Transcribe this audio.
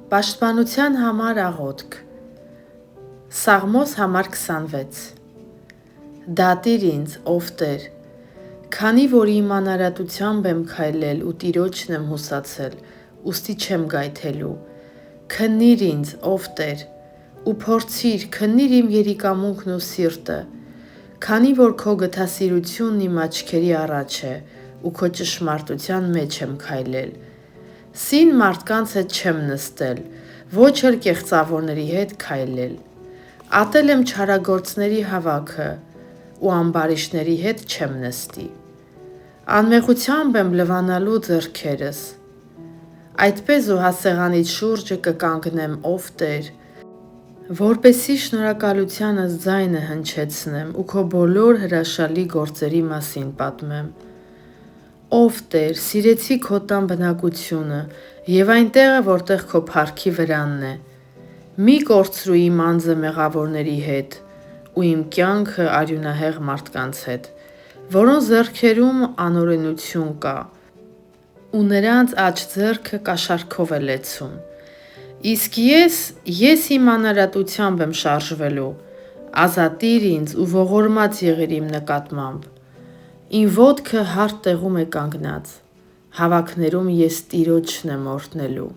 Պաշտպանության համար աղոթք։ Սաղմոս համար 26 Դատիր ինձ, ով Տեր, քանի որ իմ անարատությամբ եմ քայլել ու Տիրոջն եմ հուսացել, ուստի չեմ գայթելու։ Քննիր ինձ, ով Տեր, ու փորձիր, քննիր իմ երիկամունքն ու սիրտը, քանի որ քո գթասիրությունն իմ աչքերի առաջ է ու քո ճշմարտության մեջ եմ քայլել։ Սին մարդկանց հետ չեմ նստել, ոչ էլ կեղծավորների հետ քայլել։ Ատել եմ չարագործների հավաքը ու ամբարիշտների հետ չեմ նստի։ Անմեղությամբ եմ լվանալու ձեռքերս։ Այդպես ու հասեղանից շուրջը կկանգնեմ, ով Տեր, որպեսզի շնորհակալությանս ձայնը հնչեցնեմ ու քո բոլոր հրաշալի գործերի մասին պատմեմ։ Ով Տեր, սիրեցի քո տան բնակությունը և այն տեղը, որտեղ քո փառքի վրանն է։ Մի կորցրու իմ անձը մեղավորների հետ ու իմ կյանքը արյունահեղ մարդկանց հետ, որոնց ձեռքերում անօրենություն կա, ու նրանց աջ ձեռքը կաշառքով է լեցուն։ Իսկ ես իմ անարատությամբ եմ շարժվելու, ազատիր ինձ ու ողորմած եղիր իմ նկատմամբ։ Իմ ոտքը հարթ տեղում է կանգնած, հավաքներում ես Տիրոջն եմ օրհնելու։